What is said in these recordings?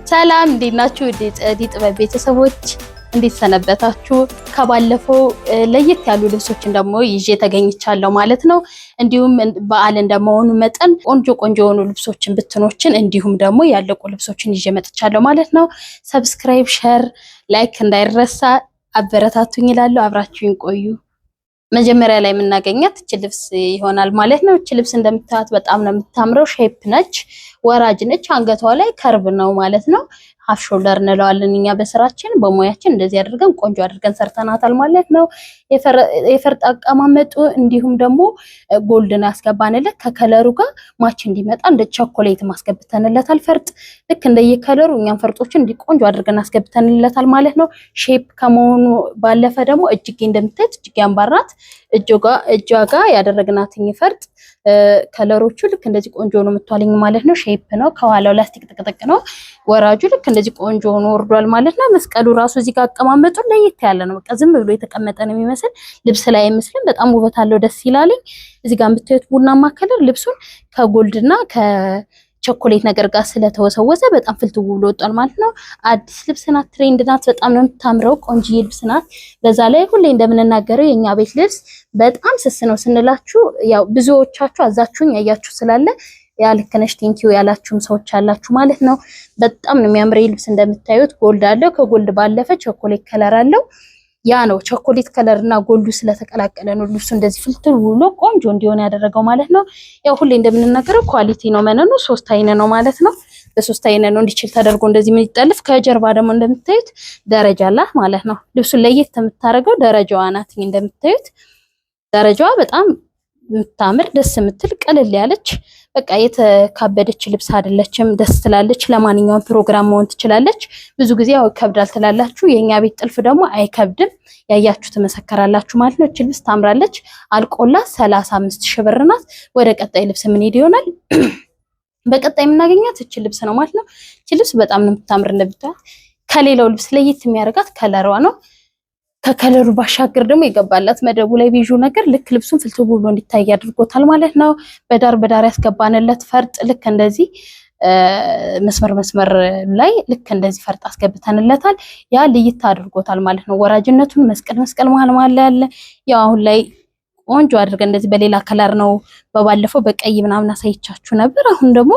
ሰላም እንዴት ናችሁ? ጸዲ ጥበብ ቤተሰቦች እንዴት ሰነበታችሁ? ከባለፈው ለየት ያሉ ልብሶችን ደግሞ ይዤ ተገኝቻለሁ ማለት ነው። እንዲሁም በዓል እንደመሆኑ መጠን ቆንጆ የሆኑ ልብሶችን ብትኖችን እንዲሁም ደግሞ ያለቁ ልብሶችን ይዤ መጥቻለሁ ማለት ነው። ሰብስክራይብ፣ ሼር፣ ላይክ እንዳይረሳ አበረታቱኝ እላለሁ። አብራችሁኝ ቆዩ። መጀመሪያ ላይ የምናገኛት እቺ ልብስ ይሆናል ማለት ነው። እቺ ልብስ እንደምታዩት በጣም ነው የምታምረው። ሼፕ ነች፣ ወራጅ ነች። አንገቷ ላይ ከርብ ነው ማለት ነው። ሃፍ ሾልደር እንለዋለን እኛ በስራችን በሙያችን እንደዚህ አድርገን ቆንጆ አድርገን ሰርተናታል ማለት ነው። የፈርጥ አቀማመጡ እንዲሁም ደግሞ ጎልድን ያስገባንለት ከከለሩ ጋር ማች እንዲመጣ እንደ ቸኮሌት ማስገብተንለታል። ፈርጥ ልክ እንደየከለሩ እኛም ፈርጦችን እንዲቆንጆ አድርገን አስገብተንለታል ማለት ነው። ሼፕ ከመሆኑ ባለፈ ደግሞ እጅጌ እንደምታዩት እጅጌ አምባራት እጇ ጋር ያደረግናትኝ ፈርጥ ከለሮቹ ልክ እንደዚህ ቆንጆ ነው የምትዋልኝ ማለት ነው። ሼፕ ነው። ከኋላው ላስቲክ ጥቅጥቅ ነው። ወራጁ ልክ እንደዚህ ቆንጆ ሆኖ ወርዷል ማለት ነው። መስቀሉ ራሱ እዚህ ጋር አቀማመጡ ለየት ያለ ነው። በቃ ዝም ብሎ የተቀመጠ ነው የሚመስል ልብስ ላይ አይመስልም። በጣም ውበት አለው። ደስ ይላል። እዚህ ጋር የምታዩት ቡናማ ከለር ልብሱን ከጎልድና ከቸኮሌት ነገር ጋር ስለተወሰወሰ በጣም ፍልትው ብሎ ወጣል ማለት ነው። አዲስ ልብስ ናት። ትሬንድ ናት። በጣም ነው የምታምረው። ቆንጆዬ ልብስ ናት። በዛ ላይ ሁሌ እንደምንናገረው የኛ ቤት ልብስ በጣም ስስ ነው ስንላችሁ ያው ብዙዎቻችሁ አዛችሁኝ ያያችሁ ስላለ ያልከነሽ ቴንኪው ያላችሁም ሰዎች አላችሁ ማለት ነው። በጣም ነው የሚያምር ልብስ። እንደምታዩት ጎልድ አለው። ከጎልድ ባለፈ ቾኮሌት ከለር አለው። ያ ነው ቾኮሌት ከለር እና ጎልዱ ስለተቀላቀለ ነው ልብሱ እንደዚህ ፍልትል ብሎ ቆንጆ እንዲሆን ያደረገው ማለት ነው። ያው ሁሌ እንደምንናገረው ኳሊቲ ነው መነኑ 3 አይነ ነው ማለት ነው። በ3 አይነ ነው እንዲችል ተደርጎ እንደዚህ ምን ይጠልፍ። ከጀርባ ደግሞ እንደምታዩት ደረጃ አላት ማለት ነው። ልብሱን ለየት የምታደርገው ደረጃዋ ናት። እንደምታዩት ደረጃዋ በጣም የምታምር ደስ የምትል ቀለል ያለች በቃ የተካበደች ልብስ አይደለችም። ደስ ትላለች። ለማንኛውም ፕሮግራም መሆን ትችላለች። ብዙ ጊዜ ያው ከብዳል ትላላችሁ። የኛ ቤት ጥልፍ ደግሞ አይከብድም። ያያችሁ ትመሰከራላችሁ ማለት ነው። እቺ ልብስ ታምራለች። አልቆላት 35,000 ብር ናት። ወደ ቀጣይ ልብስ ምን ሄድ ይሆናል? በቀጣይ የምናገኛት እቺ ልብስ ነው ማለት ነው። እቺ ልብስ በጣም ነው የምታምር። እንደምታዩት ከሌላው ልብስ ለየት የሚያደርጋት ከለሯ ነው። ከከለሩ ባሻገር ደግሞ የገባላት መደቡ ላይ ቢጁ ነገር ልክ ልብሱን ፍልቶ ብሎ እንዲታይ አድርጎታል ማለት ነው። በዳር ያስገባንለት ፈርጥ ልክ እንደዚህ መስመር ላይ ልክ እንደዚህ ፈርጥ አስገብተንለታል። ያ ልይታ አድርጎታል ማለት ነው። ወራጅነቱን መስቀል መሃል ላይ ያለ ያው አሁን ላይ ቆንጆ አድርገን እንደዚህ በሌላ ከለር ነው። በባለፈው በቀይ ምናምን አሳይቻችሁ ነበር። አሁን ደግሞ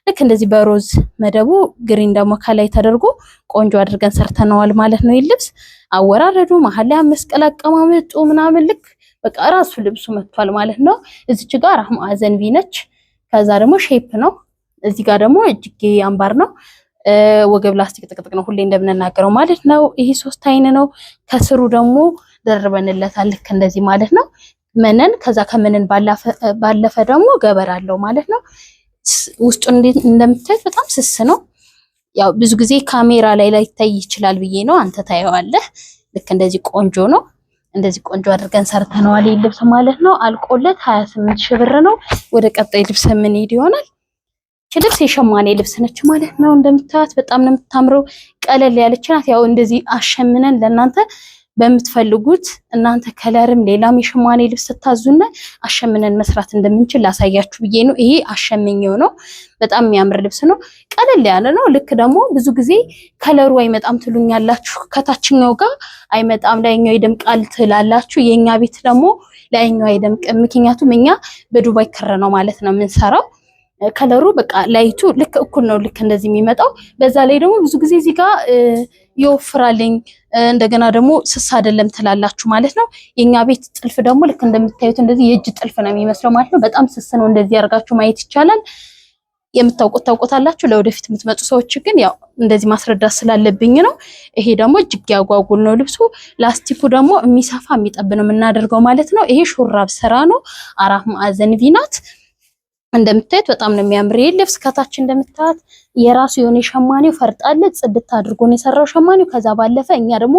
ልክ እንደዚህ በሮዝ መደቡ ግሪን ደግሞ ከላይ ተደርጎ ቆንጆ አድርገን ሰርተነዋል ማለት ነው። ይልብስ አወራረዱ መሐል ላይ መስቀል አቀማመጡ ምናምን ልክ በቃ ራሱ ልብሱ መጥቷል ማለት ነው። እዚች ጋር ማዕዘን ቪ ነች። ከዛ ደግሞ ሼፕ ነው። እዚህ ጋር ደግሞ እጅጌ አምባር ነው። ወገብ ላስቲክ ጥቅጥቅ ነው ሁሌ እንደምንናገረው ማለት ነው። ይሄ 3 አይነ ነው። ከስሩ ደግሞ ደርበንለታል ልክ እንደዚህ ማለት ነው። መነን ከዛ ከመነን ባለፈ ደግሞ ገበር አለው ማለት ነው። ውስጡ እንደምታዩት በጣም ስስ ነው። ያው ብዙ ጊዜ ካሜራ ላይ ላይታይ ይችላል ብዬ ነው። አንተ ታየዋለህ። ልክ እንደዚህ ቆንጆ ነው። እንደዚህ ቆንጆ አድርገን ሰርተነዋል ልብስ ማለት ነው። አልቆለት 28,000 ብር ነው። ወደ ቀጣይ ልብስ ምን ሄድ ይሆናል? እቺ ልብስ የሸማኔ ልብስ ነች ማለት ነው። እንደምታዩት በጣም ነው የምታምረው። ቀለል ያለች ናት። ያው እንደዚህ አሸምነን ለእናንተ በምትፈልጉት እናንተ ከለርም ሌላም የሸማኔ ልብስ ታዙና አሸምነን መስራት እንደምንችል ላሳያችሁ ብዬ ነው። ይሄ አሸምኘው ነው። በጣም የሚያምር ልብስ ነው። ቀለል ያለ ነው። ልክ ደግሞ ብዙ ጊዜ ከለሩ አይመጣም ትሉኛላችሁ። ከታችኛው ጋር አይመጣም ላይኛው ይደምቃል ትላላችሁ። የኛ ቤት ደግሞ ላይኛው አይደምቅም። ምክንያቱም እኛ በዱባይ ክር ነው ማለት ነው የምንሰራው። ከለሩ በቃ ላይቱ ልክ እኩል ነው። ልክ እንደዚህ የሚመጣው በዛ ላይ ደግሞ ብዙ ጊዜ እዚህ ጋር ይወፍራልኝ እንደገና ደግሞ ስስ አይደለም ትላላችሁ ማለት ነው። የኛ ቤት ጥልፍ ደግሞ ልክ እንደምታዩት እንደዚህ የእጅ ጥልፍ ነው የሚመስለው ማለት ነው። በጣም ስስ ነው። እንደዚህ አድርጋችሁ ማየት ይቻላል። የምታውቁት ታውቁታላችሁ። ለወደፊት የምትመጡ ሰዎች ግን ያው እንደዚህ ማስረዳት ስላለብኝ ነው። ይሄ ደግሞ እጅግ ያጓጉል ነው ልብሱ። ላስቲኩ ደግሞ የሚሰፋ የሚጠብ ነው የምናደርገው ማለት ነው። ይሄ ሹራብ ስራ ነው። 4 ማዕዘን ቪ ናት። እንደምታዩት በጣም ነው የሚያምር ልብስ። ከታች እንደምታዩት የራሱ የሆነ ሸማኔው ፈርጥ አለ። ጽድት አድርጎ ነው የሰራው ሸማኔው። ከዛ ባለፈ እኛ ደግሞ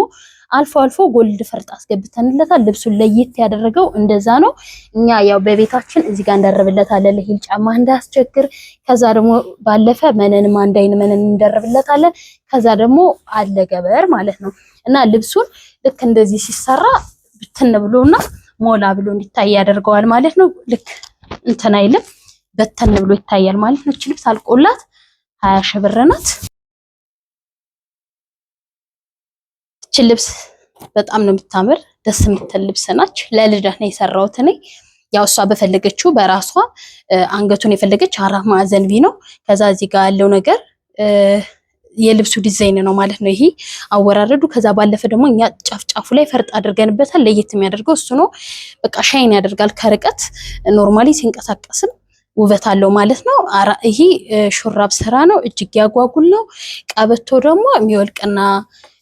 አልፎ ጎልድ ፈርጥ አስገብተንለታል። ልብሱን ለየት ያደረገው እንደዛ ነው። እኛ ያው በቤታችን እዚህ ጋር እንደርብለታለን ለሂል ጫማ እንዳያስቸግር። ከዛ ደግሞ ባለፈ መነንም አንድ አይን መነን እንደርብለታለን። ከዛ ደግሞ አለ ገበር ማለት ነው። እና ልብሱን ልክ እንደዚህ ሲሰራ ብትን ብሎና ሞላ ብሎ እንዲታይ ያደርገዋል ማለት ነው። ልክ እንትን አይልም በተን ብሎ ይታያል ማለት ነው። እቺ ልብስ አልቆላት 20,000 ብር ናት። ልብስ በጣም ነው የምታምር ደስ የምትል ልብስ ናች። ለልደት ነው የሰራሁት እኔ። ያው እሷ በፈለገችው በራሷ አንገቱን የፈለገች 4 ማዕዘን ቪ ነው። ከዛ እዚህ ጋር ያለው ነገር የልብሱ ዲዛይን ነው ማለት ነው። ይሄ አወራረዱ። ከዛ ባለፈ ደግሞ እኛ ጫፍጫፉ ላይ ፈርጥ አድርገንበታል። ለየት የሚያደርገው እሱ ነው። በቃ ሻይን ያደርጋል ከርቀት ኖርማሊ ሲንቀሳቀስም ውበት አለው ማለት ነው። ይሄ ሹራብ ስራ ነው። እጅግ ያጓጉል ነው። ቀበቶ ደግሞ የሚወልቅና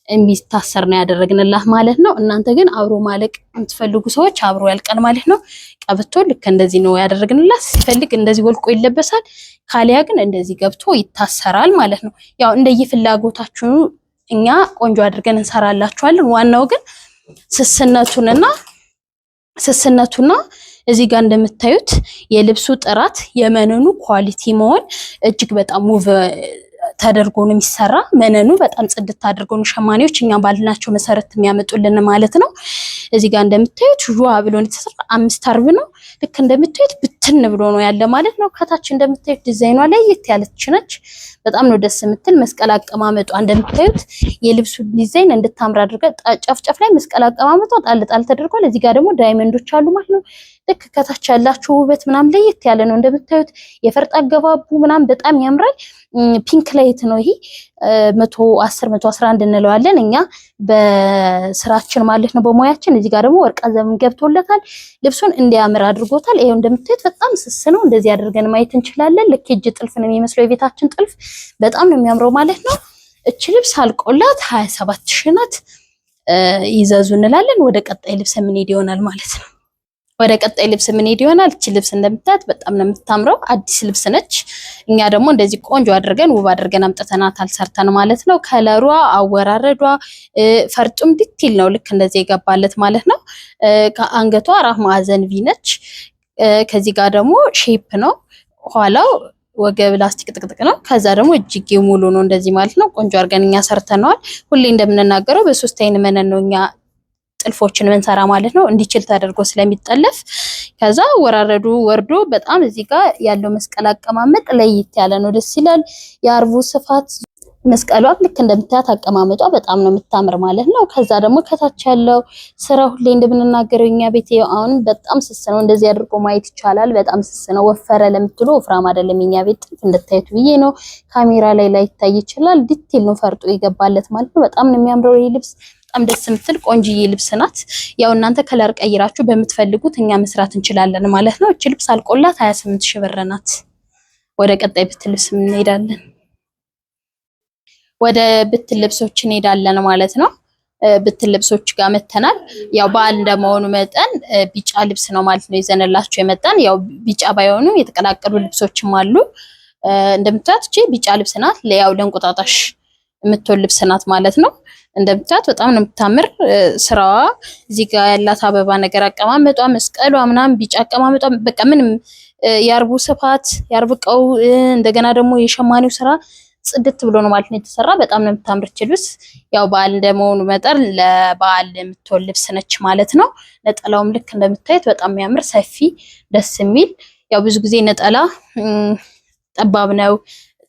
የሚታሰር ነው ያደረግንላት ማለት ነው። እናንተ ግን አብሮ ማለቅ የምትፈልጉ ሰዎች አብሮ ያልቃል ማለት ነው። ቀበቶ ልክ እንደዚህ ነው ያደረግንላት። ሲፈልግ እንደዚህ ወልቆ ይለበሳል። ካሊያ ግን እንደዚህ ገብቶ ይታሰራል ማለት ነው። ያው እንደየፍላጎታችሁ እኛ ቆንጆ አድርገን እንሰራላችኋለን። ዋናው ግን ስስነቱና እዚህ ጋር እንደምታዩት የልብሱ ጥራት የመነኑ ኳሊቲ መሆን እጅግ በጣም ውብ ተደርጎ ነው የሚሰራ። መነኑ በጣም ጽድት አድርጎ ነው ሸማኔዎች እኛ ባልናቸው መሰረት የሚያመጡልን ማለት ነው። እዚህ ጋር እንደምታዩት ጁዋ ብሎ ነው የተሰራ 5 አርብ ነው። ልክ እንደምታዩት ብትን ብሎ ነው ያለ ማለት ነው። ከታች እንደምታዩት ዲዛይኗ ላይ ያለች ነች። በጣም ነው ደስ የምትል። መስቀል አቀማመጧ እንደምታዩት የልብሱ ዲዛይን እንድታምር አድርጋ ጫፍጫፍ ላይ መስቀል አቀማመጧ ጣል ተደርጓል። እዚህ ጋር ደግሞ ዳይመንዶች አሉ ማለት ነው። ልክ ከታች ያላችሁ ውበት ምናምን ለየት ያለ ነው። እንደምታዩት የፈርጥ አገባቡ ምናምን በጣም ያምራል። ፒንክ ላይት ነው ይሄ 110 111 እንለዋለን እኛ በስራችን ማለት ነው በሙያችን። እዚህ ጋር ደግሞ ወርቀ ዘመን ገብቶለታል። ልብሱን እንዲያምር አድርጎታል። ይሄው እንደምታዩት በጣም ስስ ነው። እንደዚህ አድርገን ማየት እንችላለን። ልክ እጅ ጥልፍ ነው የሚመስለው የቤታችን ጥልፍ። በጣም ነው የሚያምረው ማለት ነው። እቺ ልብስ አልቆላት 27000 ናት። ይዘዙ እንላለን። ወደ ቀጣይ ልብስ ምን ሄድ ይሆናል ማለት ነው። ወደ ቀጣይ ልብስ ምን ሄድ ይሆናል። እቺ ልብስ እንደምታዩት በጣም ነው የምታምረው። አዲስ ልብስ ነች። እኛ ደግሞ እንደዚህ ቆንጆ አድርገን ውብ አድርገን አምጥተናታል ሰርተን ማለት ነው። ከለሯ፣ አወራረዷ፣ ፈርጡም ዲቴል ነው ልክ እንደዚህ የገባለት ማለት ነው። ከአንገቷ 4 ማዕዘን ቪ ነች። ከዚህ ጋር ደግሞ ሼፕ ነው። ኋላው ወገብ ላስቲክ ጥቅጥቅ ነው። ከዛ ደግሞ እጅጌ ሙሉ ነው እንደዚህ ማለት ነው። ቆንጆ አድርገን እኛ ሰርተነዋል። ሁሌ እንደምንናገረው በ3 አይን መነን ነው እኛ ጥልፎችን መንሰራ ማለት ነው። እንዲችል ተደርጎ ስለሚጠለፍ ከዛ ወራረዱ ወርዶ በጣም እዚህ ጋር ያለው መስቀል አቀማመጥ ለየት ያለ ነው። ደስ ይላል። የአርቡ ስፋት መስቀሏ ልክ እንደምታያት አቀማመጧ በጣም ነው የምታምር ማለት ነው። ከዛ ደግሞ ከታች ያለው ስራ ሁሌ እንደምንናገረው እኛ ቤት አሁን በጣም ስስ ነው። እንደዚህ አድርጎ ማየት ይቻላል። በጣም ስስ ነው። ወፈረ ለምትሉ ወፍራም አይደለም። እኛ ቤት ጥልፍ እንደታዩት ብዬ ነው። ካሜራ ላይ ላይታይ ይችላል። ዲቴል ነው ፈርጦ ይገባለት ማለት ነው። በጣም ነው የሚያምረው ይሄ ልብስ። በጣም ደስ የምትል ቆንጂዬ ልብስ ናት። ያው እናንተ ከለር ቀይራችሁ በምትፈልጉት እኛ መስራት እንችላለን ማለት ነው። እቺ ልብስ አልቆላት 28000 ብር ናት። ወደ ቀጣይ ብትል ልብስ እንሄዳለን። ወደ ብትል ልብሶች እንሄዳለን ማለት ነው። ብትል ልብሶች ጋር መተናል። ያው በዓል እንደመሆኑ መጠን ቢጫ ልብስ ነው ማለት ነው ይዘንላችሁ የመጣን። ያው ቢጫ ባይሆኑ የተቀላቀሉ ልብሶችም አሉ። እንደምታዩት እቺ ቢጫ ልብስ ናት። ያው ለእንቁጣጣሽ የምትሆን ልብስ ናት ማለት ነው። እንደምታዩት በጣም ነው የምታምር ስራዋ። እዚህ ጋር ያላት አበባ ነገር አቀማመጧ፣ መስቀሏ ምናምን ቢጫ አቀማመጧ በቃ ምንም የአርቡ ስፋት ያርብቀው እንደገና ደግሞ የሸማኔው ስራ ጽድት ብሎ ነው ማለት ነው የተሰራ። በጣም ነው የምታምር ልብስ። ያው በዓል እንደመሆኑ መጠን ለበዓል የምትሆን ልብስ ነች ማለት ነው። ነጠላውም ልክ እንደምታዩት በጣም የሚያምር ሰፊ ደስ የሚል። ያው ብዙ ጊዜ ነጠላ ጠባብ ነው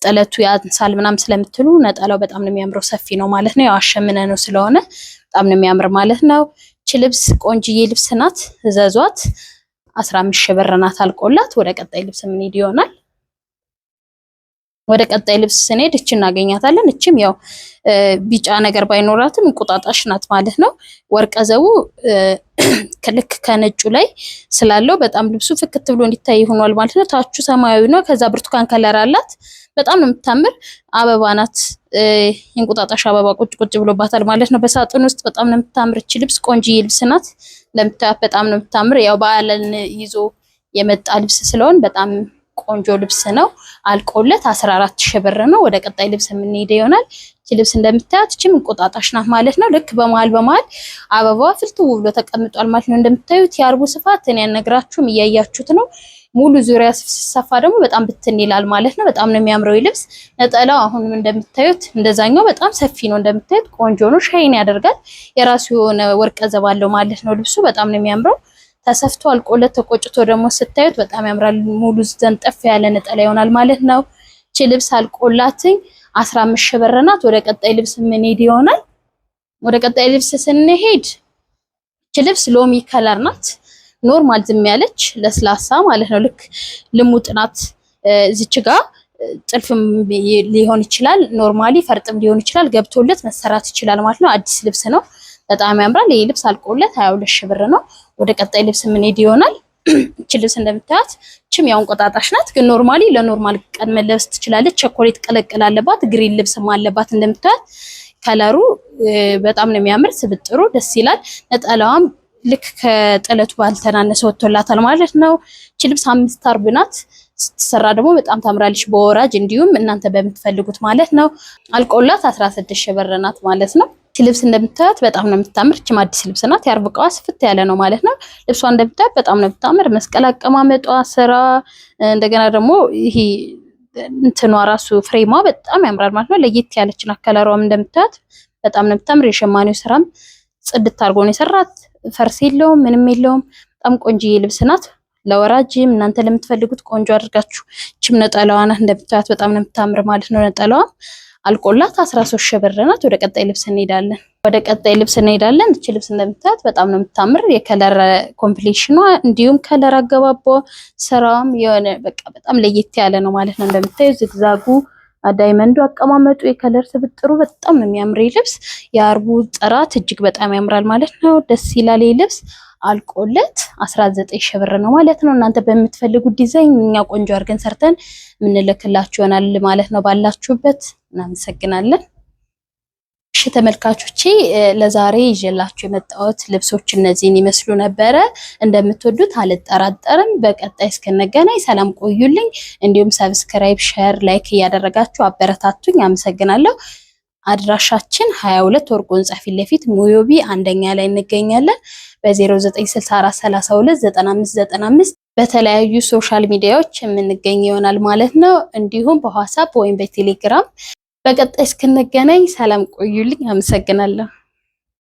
ጥለቱ ያንሳል ምናምን ስለምትሉ ነጠላው በጣም ነው የሚያምረው ሰፊ ነው ማለት ነው። ያው አሸምነ ነው ስለሆነ በጣም ነው የሚያምር ማለት ነው። እቺ ልብስ ቆንጂዬ ልብስ ናት። እዘዟት 15000 ብር ናት አልቆላት። ወደ ቀጣይ ልብስ ምን ሄድ ይሆናል። ወደ ቀጣይ ልብስ ስንሄድ እቺ እናገኛታለን። እቺም ያው ቢጫ ነገር ባይኖራትም እንቁጣጣሽ ናት ማለት ነው። ወርቀ ዘቡ ልክ ከነጩ ላይ ስላለው በጣም ልብሱ ፍክት ብሎ እንዲታይ ሆኗል ማለት ነው። ታቹ ሰማያዊ ነው። ከዛ ብርቱካን ከለር አላት። በጣም ነው የምታምር አበባ ናት። እንቁጣጣሽ አበባ ቁጭ ብሎባታል ማለት ነው በሳጥን ውስጥ። በጣም ነው የምታምር እቺ ልብስ ቆንጂዬ ልብስ ናት። ለምታያት በጣም ነው የምታምር። ያው በዓልን ይዞ የመጣ ልብስ ስለሆነ በጣም ቆንጆ ልብስ ነው። አልቆለት 14000 ብር ነው። ወደ ቀጣይ ልብስ የምንሄድ ይሆናል። እቺ ልብስ እንደምታያት እቺም እንቁጣጣሽ ናት ማለት ነው። ልክ በመሃል አበባዋ ፍልትው ብሎ ተቀምጧል ማለት ነው። እንደምታዩት የአርቡ ስፋት እኔ ያነግራችሁም እያያችሁት ነው። ሙሉ ዙሪያ ሲሰፋ ደግሞ በጣም ብትን ይላል ማለት ነው። በጣም ነው የሚያምረው ልብስ። ነጠላው አሁንም እንደምታዩት እንደዛኛው በጣም ሰፊ ነው። እንደምታዩት ቆንጆ ነው። ሻይን ያደርጋል። የራሱ የሆነ ወርቀ ዘብ አለው ማለት ነው ልብሱ። በጣም ነው የሚያምረው። ተሰፍቶ አልቆለት ተቆጭቶ ደግሞ ስታዩት በጣም ያምራል። ሙሉ ዘንጠፍ ያለ ነጠላ ይሆናል ማለት ነው። እቺ ልብስ አልቆላትኝ 15000 ብር ናት። ወደ ቀጣይ ልብስ ምን ሄድ ይሆናል። ወደ ቀጣይ ልብስ ስንሄድ እቺ ልብስ ሎሚ ከለር ናት። ኖርማል ዝም ያለች ለስላሳ ማለት ነው። ልክ ልሙጥ ናት። እዚች ጋር ጥልፍም ሊሆን ይችላል፣ ኖርማሊ ፈርጥም ሊሆን ይችላል። ገብቶለት መሰራት ይችላል ማለት ነው። አዲስ ልብስ ነው። በጣም ያምራል። ይሄ ልብስ አልቆለት 22 ሺህ ብር ነው። ወደ ቀጣይ ልብስ ምን ሄድ ይሆናል። እቺ ልብስ እንደምታዩት እቺም ያው እንቆጣጣሽ ናት፣ ግን ኖርማሊ ለኖርማል ቀን መለበስ ትችላለች። ቸኮሌት ቀለቀል አለባት፣ ግሪን ልብስም አለባት። እንደምታዩት ከለሩ በጣም ነው የሚያምር። ስብጥሩ ደስ ይላል። ነጠላዋም ልክ ከጥለቱ ባልተናነሰ ወጥቶላታል ማለት ነው። እቺ ልብስ 5 አርብ ናት። ስትሰራ ደግሞ በጣም ታምራለች በወራጅ እንዲሁም እናንተ በምትፈልጉት ማለት ነው። አልቆላት 16 ሺህ ብር ናት ማለት ነው። እቺ ልብስ እንደምታዩት በጣም ነው የምታምር። እቺ አዲስ ልብስ ናት። የአርብ ዕቃዋ ስፍት ያለ ነው ማለት ነው። ልብሷ እንደምታዩት በጣም ነው የምታምር። መስቀል አቀማመጧ ስራ እንደገና ደግሞ ይሄ እንትኗ ራሱ ፍሬሟ በጣም ያምራል ማለት ነው። ለየት ያለች ከለሯም እንደምታዩት በጣም ነው የምታምር። የሸማኔው ስራም ጽድት አድርጎ ነው የሰራት። ፈርስ የለውም ምንም የለውም። በጣም ቆንጆዬ ልብስ ናት። ለወራጅም እናንተ ለምትፈልጉት ቆንጆ አድርጋችሁ እቺም ነጠላዋ ናት። እንደምታዩት በጣም ነው የምታምር ማለት ነው። ነጠላዋ አልቆላት 13 ሺህ ብር ናት። ወደ ቀጣይ ልብስ እንሄዳለን። እቺ ልብስ እንደምታዩት በጣም ነው የምታምር። የከለር ኮምፕሊሽኗ እንዲሁም ከለር አገባቧ ስራውም የሆነ በቃ በጣም ለየት ያለ ነው ማለት ነው። እንደምታዩት ዝግዛጉ ዳይመንዱ አቀማመጡ የከለር ስብጥሩ በጣም ነው የሚያምር ልብስ። የአርቡ ጥራት እጅግ በጣም ያምራል ማለት ነው። ደስ ይላል ልብስ። አልቆለት 19 ሺህ ብር ነው ማለት ነው። እናንተ በምትፈልጉት ዲዛይን እኛ ቆንጆ አድርገን ሰርተን ምንልክላችሁ ይሆናል ማለት ነው። ባላችሁበት እናመሰግናለን። እሺ ተመልካቾቼ ለዛሬ ይዤላችሁ የመጣሁት ልብሶች እነዚህን ይመስሉ ነበረ። እንደምትወዱት አልጠራጠርም። በቀጣይ እስከነገናኝ ሰላም ቆዩልኝ። እንዲሁም ሰብስክራይብ፣ ሼር፣ ላይክ እያደረጋችሁ አበረታቱኝ። አመሰግናለሁ። አድራሻችን 22 ወርቅ ህንጻ ፊት ለፊት ሙዮቢ አንደኛ ላይ እንገኛለን። በ0964329595 በተለያዩ ሶሻል ሚዲያዎች የምንገኝ ይሆናል ማለት ነው። እንዲሁም በዋትስአፕ ወይም በቴሌግራም። በቀጣይ እስክንገናኝ ሰላም ቆዩልኝ። አመሰግናለሁ።